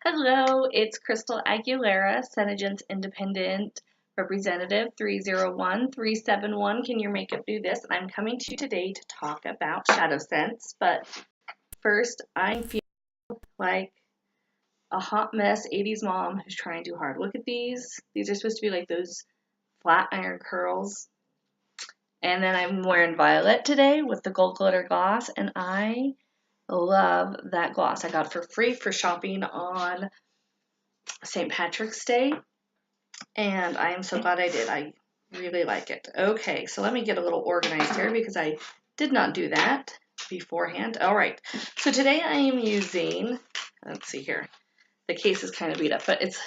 Hello, it's Crystal Aguilera, Senegence Independent Representative 301371. Can your makeup do this? And I'm coming to you today to talk about ShadowSense. But first, I feel like a hot mess 80s mom who's trying too hard. Look at these. These are supposed to be like those flat iron curls. And then I'm wearing violet today with the gold glitter gloss, and I love that gloss. I got it for free for shopping on St. Patrick's Day, and I am so glad I did. I really like it. Okay, so let me get a little organized here because I did not do that beforehand. All right, so today I am using, let's see here, the case is kind of beat up, but it's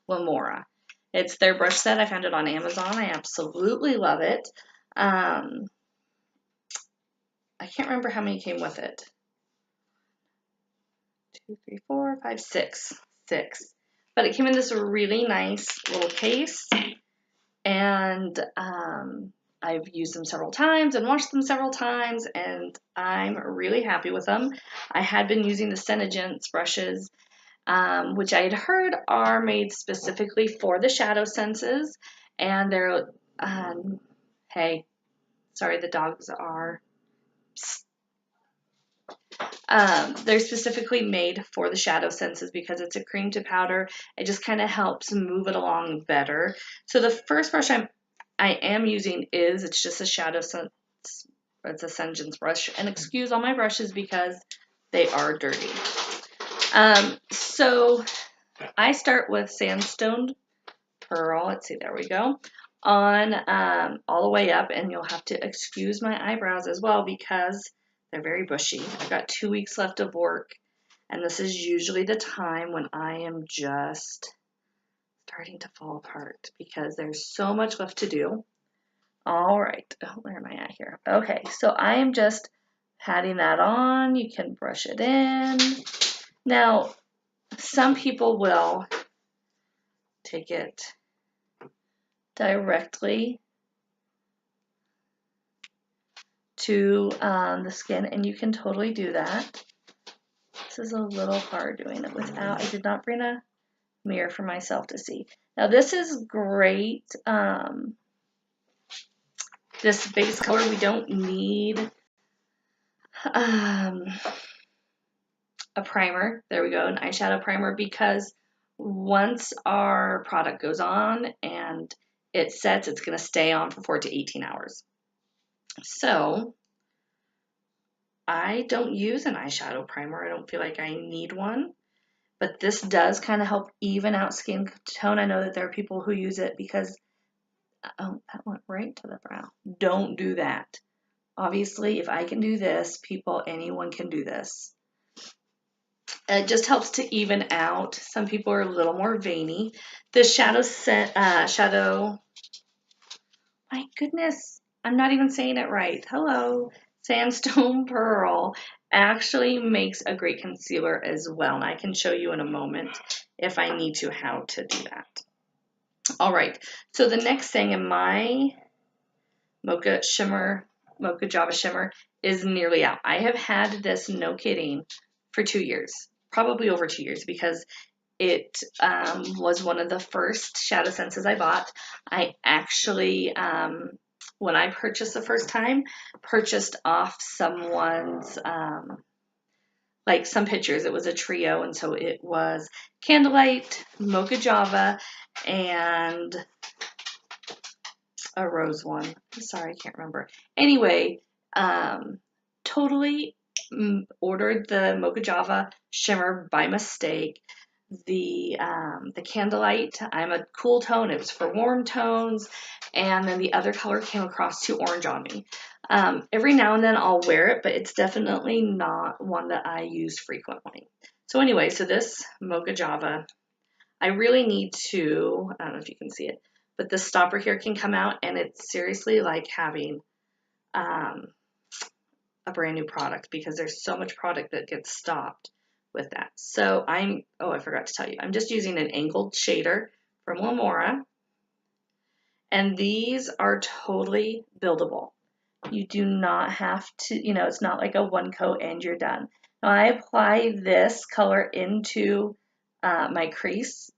Lamora. It's their brush set. I found it on Amazon. I absolutely love it. I can't remember how many came with it. 2, 3, 4, 5, 6. 6. But it came in this really nice little case, and I've used them several times and washed them several times, and I'm really happy with them. I had been using the Senegence brushes, which I had heard are made specifically for the ShadowSenses, and they're, hey, sorry, the dogs are, they're specifically made for the ShadowSenses because it's a cream to powder. It just kind of helps move it along better. So the first brush I am using it's just a ShadowSense, it's a Senegence brush. And excuse all my brushes because they are dirty. So I start with Sandstone Pearl. Let's see, there we go. On all the way up, and you'll have to excuse my eyebrows as well because they're very bushy. I've got 2 weeks left of work, and this is usually the time when I am just starting to fall apart because there's so much left to do. All right, where am I at here? Okay, so I am just patting that on. You can brush it in. Now, some people will take it directly to the skin, and you can totally do that. This is a little hard doing it without, I did not bring a mirror for myself to see. Now this is great, this base color, we don't need a primer, there we go, an eyeshadow primer, because once our product goes on and it sets, it's going to stay on for 4 to 18 hours. So I don't use an eyeshadow primer. I don't feel like I need one, but this does kind of help even out skin tone. I know that there are people who use it because, oh, that went right to the brow. Don't do that. Obviously, if I can do this, anyone can do this. It just helps to even out. Some people are a little more veiny. The my goodness, I'm not even saying it right. Hello. Sandstone Pearl actually makes a great concealer as well, and I can show you in a moment if I need to how to do that. All right, so the next thing in my Mocha Java Shimmer is nearly out. I have had this, no kidding, for 2 years, probably over 2 years, because it was one of the first ShadowSenses I bought. I actually, when I purchased the first time, purchased off someone's, like some pictures. It was a trio, and so it was Candlelight, Mocha Java, and a rose one. I'm sorry, I can't remember. Anyway, totally ordered the Mocha Java Shimmer by mistake. The Candlelight, I'm a cool tone, it was for warm tones, and then the other color came across too orange on me. Every now and then I'll wear it, but it's definitely not one that I use frequently. So anyway, so this Mocha Java, I really need to, I don't know if you can see it, but the stopper here can come out, and it's seriously like having a brand new product because there's so much product that gets stopped with that. So I forgot to tell you, I'm just using an angled shader from Lamora, and these are totally buildable. You do not have to, it's not like a one coat and you're done. Now I apply this color into my crease.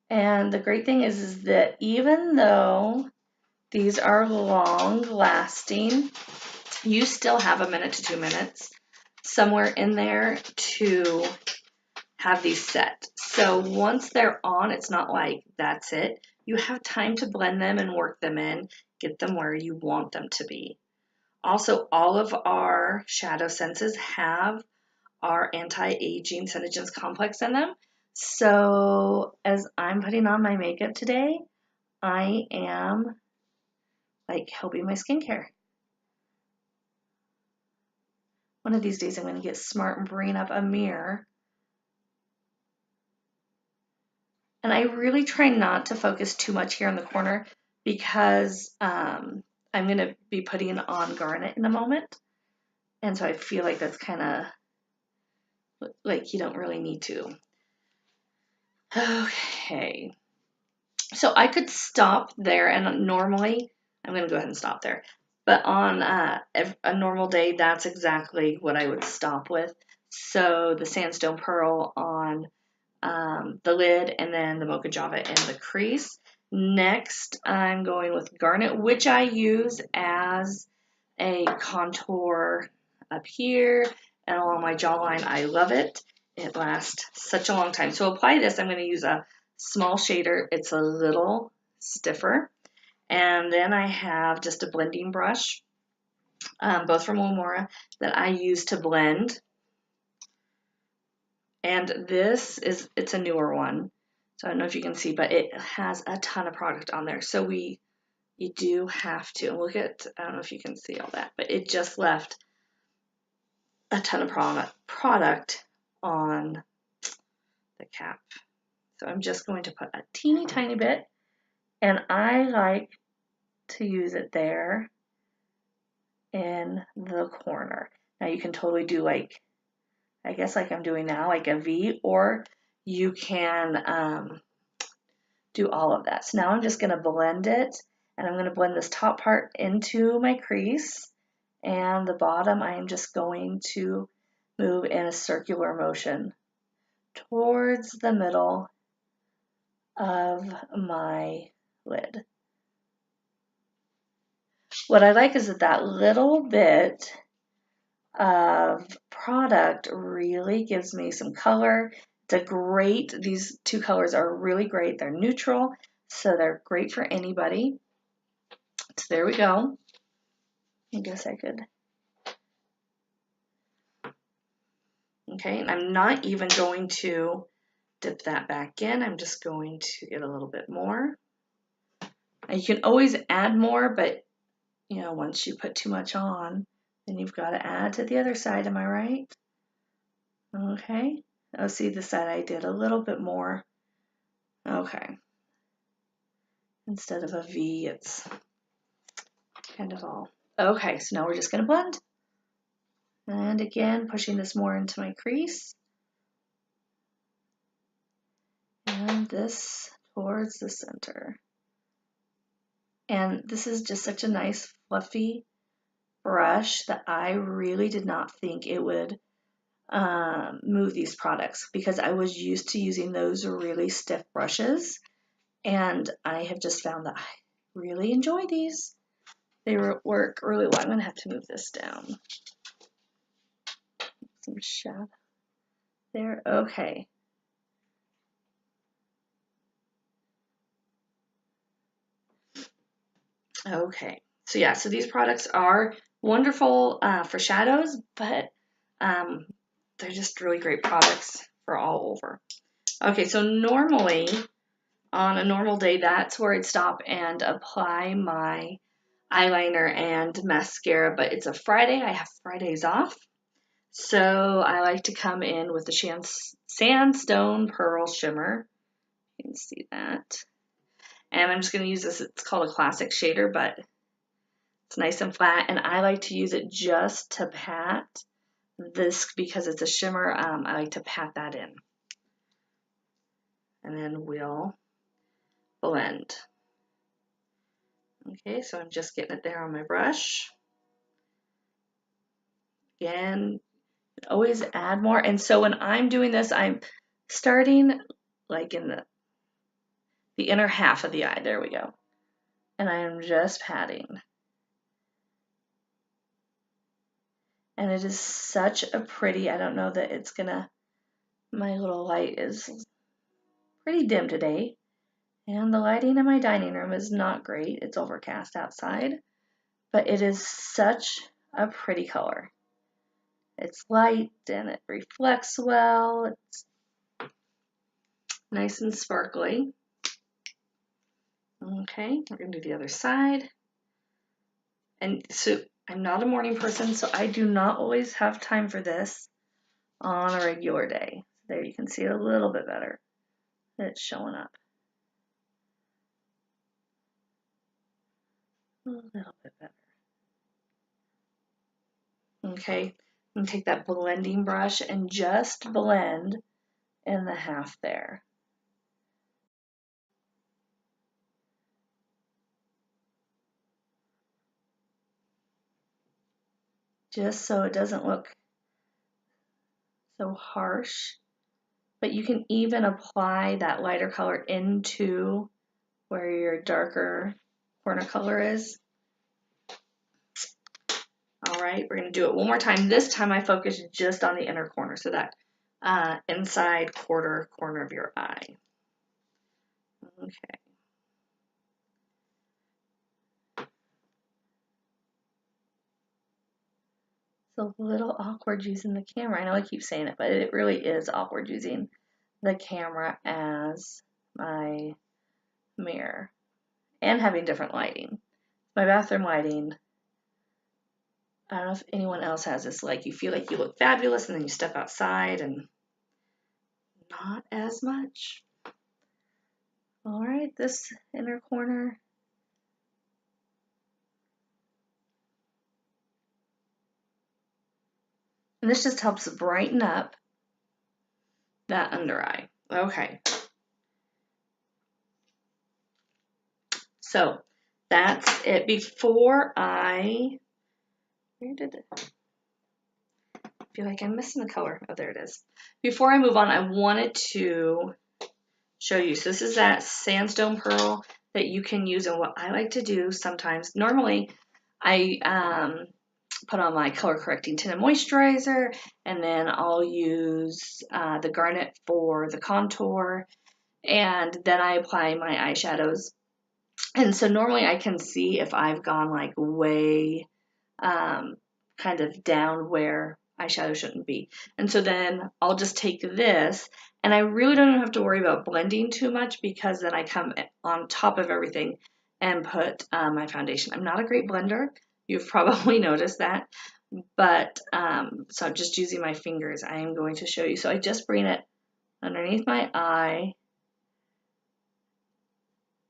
And the great thing is that even though these are long lasting, you still have 1 minute to 2 minutes somewhere in there to have these set. So once they're on, it's not like that's it. You have time to blend them and work them in, get them where you want them to be. Also, all of our ShadowSenses have our anti-aging Senegence complex in them. So as I'm putting on my makeup today, I am like helping my skincare. One of these days I'm going to get smart and bring up a mirror. And I really try not to focus too much here in the corner because I'm going to be putting on garnet in a moment. And so I feel like that's kind of like you don't really need to. Okay. So I could stop there, and normally I'm going to go ahead and stop there. But on a normal day, that's exactly what I would stop with. So the sandstone pearl on the lid, and then the mocha java in the crease. Next, I'm going with garnet, which I use as a contour up here and along my jawline. I love it. It lasts such a long time. So apply this. I'm going to use a small shader. It's a little stiffer. And then I have just a blending brush, both from Lamora, that I use to blend. And this is, it's a newer one. So I don't know if you can see, but it has a ton of product on there. So you do have to look at, I don't know if you can see all that, but it just left a ton of product on the cap. So I'm just going to put a teeny tiny bit, and I like to use it there in the corner. Now you can totally do like, I guess like I'm doing now, like a V, or you can do all of that. So now I'm just going to blend it, and I'm going to blend this top part into my crease, and the bottom I am just going to move in a circular motion towards the middle of my lid. What I like is that little bit of product really gives me some color. It's a great, these two colors are really great. They're neutral, so they're great for anybody. So there we go. I guess I could. Okay, and I'm not even going to dip that back in. I'm just going to get a little bit more. And you can always add more, but you know, once you put too much on, then you've got to add to the other side. Am I right? Okay. Oh, see the side I did a little bit more. Okay. Instead of a V, it's kind of all. Okay, so now we're just going to blend. And again, pushing this more into my crease. And this towards the center. And this is just such a nice fluffy brush that I really did not think it would move these products, because I was used to using those really stiff brushes, and I have just found that I really enjoy these. They work really well. I'm going to have to move this down. Some shadow there. Okay. Okay. So yeah, so these products are wonderful for shadows, but they're just really great products for all over. Okay, so normally on a normal day, that's where I'd stop and apply my eyeliner and mascara, but it's a Friday. I have Fridays off. So I like to come in with the Sandstone Pearl Shimmer. You can see that. And I'm just going to use this. It's called a classic shader, but it's nice and flat. And I like to use it just to pat this, because it's a shimmer. I like to pat that in. And then we'll blend. Okay, so I'm just getting it there on my brush. again, always add more. And so when I'm doing this, I'm starting like in the inner half of the eye. There we go. And I am just patting. And it is such a pretty, I don't know that it's gonna, my little light is pretty dim today. And the lighting in my dining room is not great. It's overcast outside. But it is such a pretty color. It's light and it reflects well. It's nice and sparkly. Okay, we're going to do the other side. And so I'm not a morning person, so I do not always have time for this on a regular day. There you can see it a little bit better. It's showing up. A little bit better. Okay, I'm going to take that blending brush and just blend in the half there. Just so it doesn't look so harsh. But you can even apply that lighter color into where your darker corner color is. All right, we're going to do it one more time. This time I focus just on the inner corner, so that inside quarter corner of your eye. Okay. It's a little awkward using the camera. I know I keep saying it, but it really is awkward using the camera as my mirror and having different lighting. My bathroom lighting, I don't know if anyone else has this, like you feel like you look fabulous and then you step outside and not as much. All right, this inner corner. And this just helps brighten up that under eye. Okay. So that's it. Before I, where did it? I feel like I'm missing the color. Oh, there it is. Before I move on, I wanted to show you. So this is that sandstone pearl that you can use, and what I like to do sometimes, normally I put on my color correcting tint and moisturizer, and then I'll use the garnet for the contour, and then I apply my eyeshadows. And so normally I can see if I've gone like way kind of down where eyeshadow shouldn't be. And so then I'll just take this, and I really don't have to worry about blending too much, because then I come on top of everything and put my foundation. I'm not a great blender. You've probably noticed that. But so I'm just using my fingers. I am going to show you. So I just bring it underneath my eye,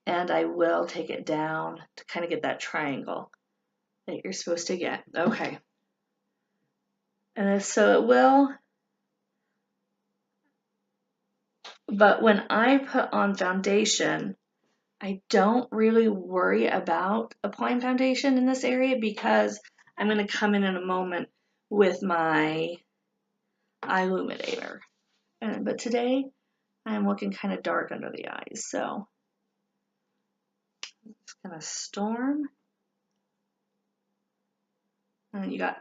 and I will take it down to kind of get that triangle that you're supposed to get. Okay. And so it will, but when I put on foundation, I don't really worry about applying foundation in this area, because I'm going to come in a moment with my eye illuminator. But today I'm looking kind of dark under the eyes, so it's going to storm. And you got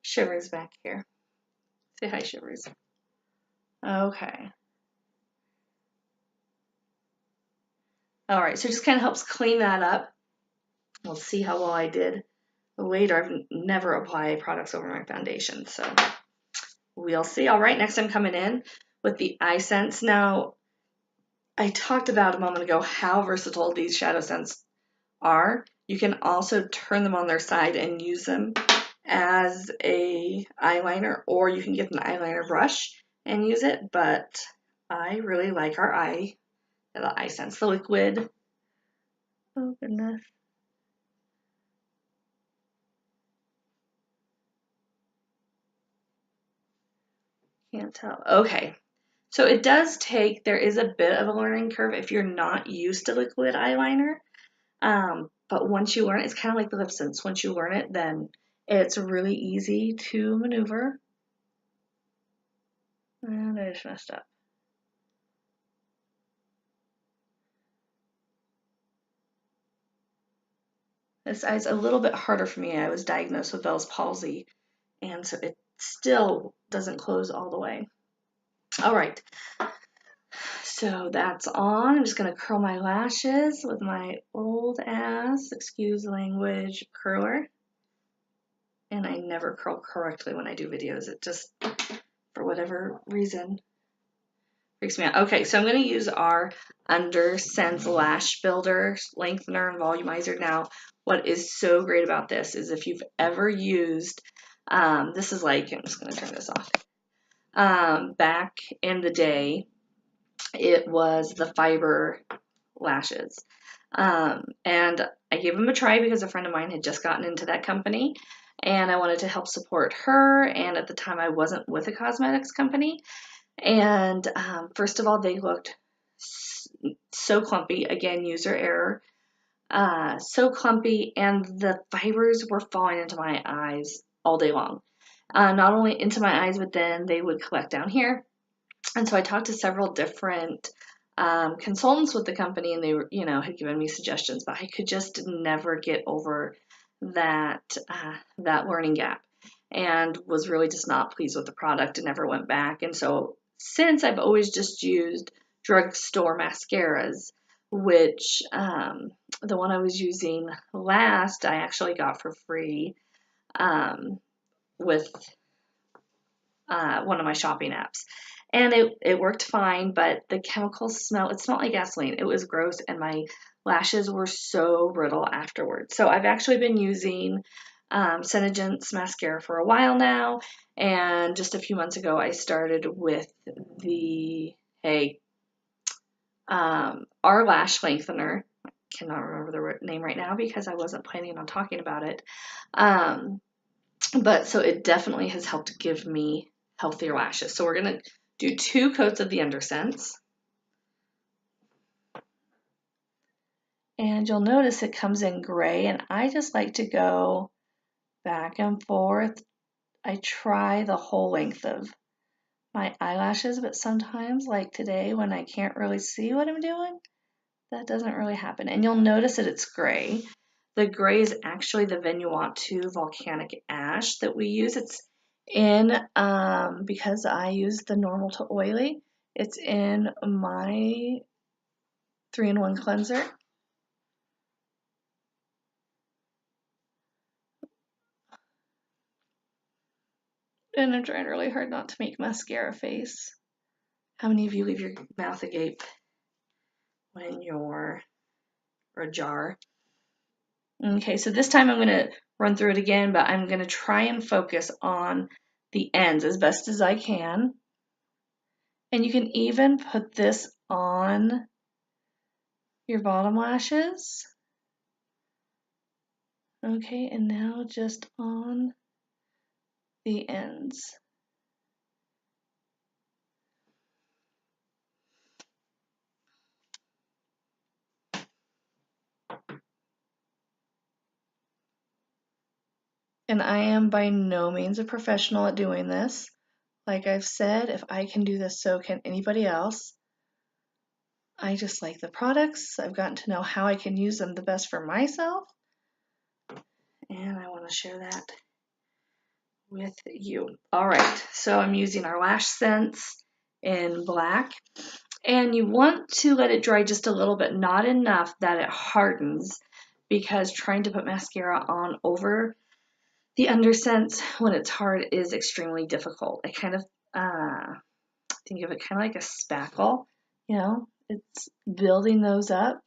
Shivers back here. Say hi, Shivers. Okay. All right, so it just kind of helps clean that up. We'll see how well I did later. I've never applied products over my foundation, so we'll see. All right, next I'm coming in with the EyeSense. Now, I talked about a moment ago how versatile these ShadowSense are. You can also turn them on their side and use them as a eyeliner, or you can get an eyeliner brush and use it, but I really like our the EyeSense, the liquid. Oh goodness. Can't tell. Okay. So it does take, there is a bit of a learning curve if you're not used to liquid eyeliner. But once you learn it, it's kind of like the LipSense. Once you learn it, then It's really easy to maneuver. And I just messed up. This eye's a little bit harder for me. I was diagnosed with Bell's palsy, and so it still doesn't close all the way. All right, so that's on. I'm just gonna curl my lashes with my old ass, excuse the language, curler. And I never curl correctly when I do videos. It just, for whatever reason, freaks me out. Okay, so I'm going to use our UnderSense Lash Builder, Lengthener, and Volumizer. Now, what is so great about this is if you've ever used, this is like, I'm just going to turn this off. Back in the day, it was the fiber lashes. And I gave them a try because a friend of mine had just gotten into that company. And I wanted to help support her, and at the time I wasn't with a cosmetics company. And first of all, they looked so clumpy, again, user error, so clumpy, and the fibers were falling into my eyes all day long. Not only into my eyes, but then they would collect down here. And so I talked to several different consultants with the company, and they were, had given me suggestions, but I could just never get over that learning gap, and was really just not pleased with the product and never went back. And so since I've always just used drugstore mascaras, which the one I was using last I actually got for free with one of my shopping apps. And it worked fine, but the chemicals it smelled like gasoline. It was gross, and my lashes were so brittle afterwards. So I've actually been using Senegence mascara for a while now, and just a few months ago I started with the, our lash lengthener. I cannot remember the name right now because I wasn't planning on talking about it. But so it definitely has helped give me healthier lashes. So we're going to do 2 coats of the UnderSense. And you'll notice it comes in gray, and I just like to go back and forth. I try the whole length of my eyelashes, but sometimes, like today, when I can't really see what I'm doing, that doesn't really happen. And you'll notice that it's gray. The gray is actually the Vanuatu volcanic ash that we use. It's in, because I use the normal to oily, it's in my 3-in-1 cleanser. And I'm trying really hard not to make mascara face. How many of you leave your mouth agape when you're ajar? Okay, so this time I'm going to run through it again, but I'm going to try and focus on the ends as best as I can. And you can even put this on your bottom lashes. Okay, and now just on the ends. And I am by no means a professional at doing this. Like I've said, if I can do this, so can anybody else. I just like the products. I've gotten to know how I can use them the best for myself. And I want to share that with you. All right, so I'm using our LashSense in black. And you want to let it dry just a little bit, not enough that it hardens, because trying to put mascara on over the UnderSense when it's hard is extremely difficult. I kind of think of it kind of like a spackle, it's building those up.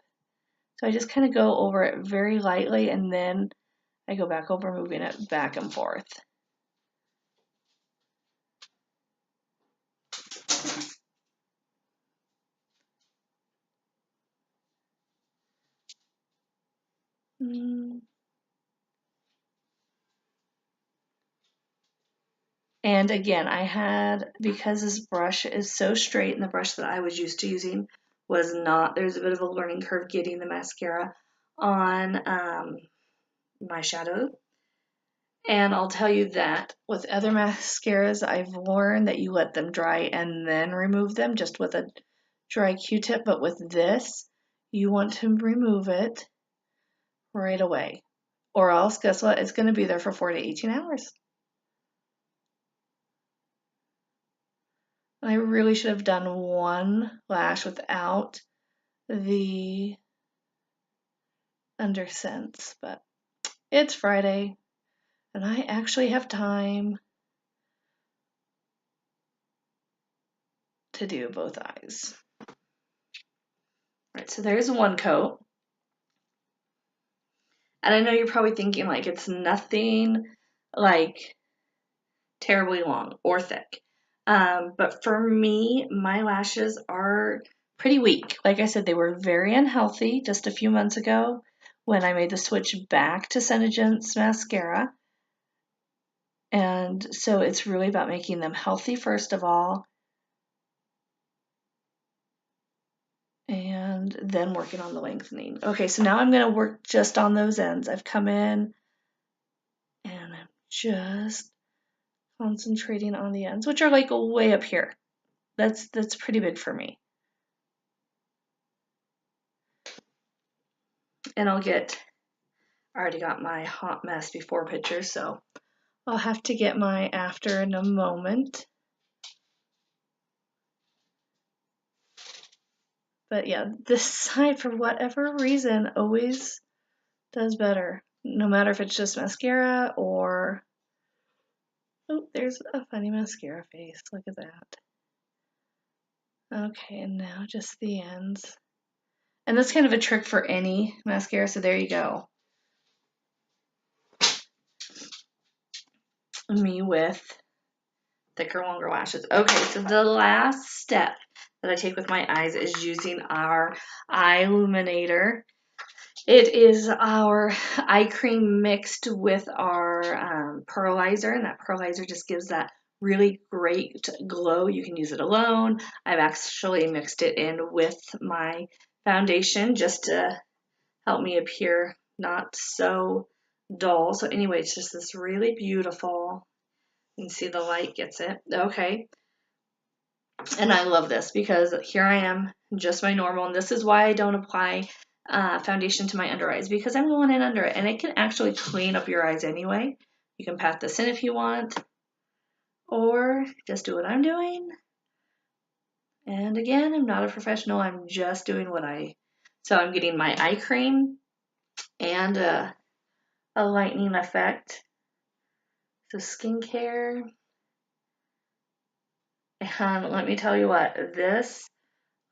So I just kind of go over it very lightly, and then I go back over, moving it back and forth. And again, because this brush is so straight, and the brush that I was used to using was not, there's a bit of a learning curve getting the mascara on my shadow. And I'll tell you that with other mascaras, I've learned that you let them dry and then remove them just with a dry Q-tip. But with this, you want to remove it right away. Or else, guess what? It's going to be there for 4 to 18 hours. I really should have done one lash without the UnderSense, but it's Friday and I actually have time to do both eyes. All right, so there's one coat. And I know you're probably thinking like it's nothing like terribly long or thick. But for me, my lashes are pretty weak. Like I said, they were very unhealthy just a few months ago when I made the switch back to Senegence mascara. And so it's really about making them healthy first of all, and then working on the lengthening. Okay, so now I'm going to work just on those ends. I've come in and I'm just concentrating on the ends, which are like way up here. That's pretty big for me. And I already got my hot mess before picture, so I'll have to get my after in a moment. But yeah, this side, for whatever reason, always does better. No matter if it's just mascara or... Oh, there's a funny mascara face. Look at that. Okay, and now just the ends. And that's kind of a trick for any mascara, so there you go. Me with thicker, longer lashes. Okay, so the last step that I take with my eyes is using our eye illuminator. It is our eye cream mixed with our pearlizer, and that pearlizer just gives that really great glow. You can use it alone. I've actually mixed it in with my foundation just to help me appear not so dull. So anyway, it's just this really beautiful. You can see the light gets it. Okay. And I love this because here I am, just my normal, and this is why I don't apply foundation to my under eyes, because I'm going in under it, and it can actually clean up your eyes anyway. You can pat this in if you want, or just do what I'm doing. And again, I'm not a professional, I'm just doing so I'm getting my eye cream and a lightening effect. So skincare, and let me tell you what, this,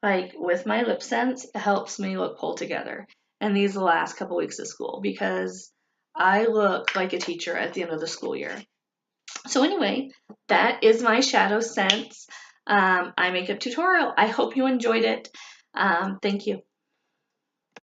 like with my lip sense, helps me look pulled together. And these last couple weeks of school, because I look like a teacher at the end of the school year. So anyway, that is my ShadowSense eye makeup tutorial. I hope you enjoyed it. Thank you.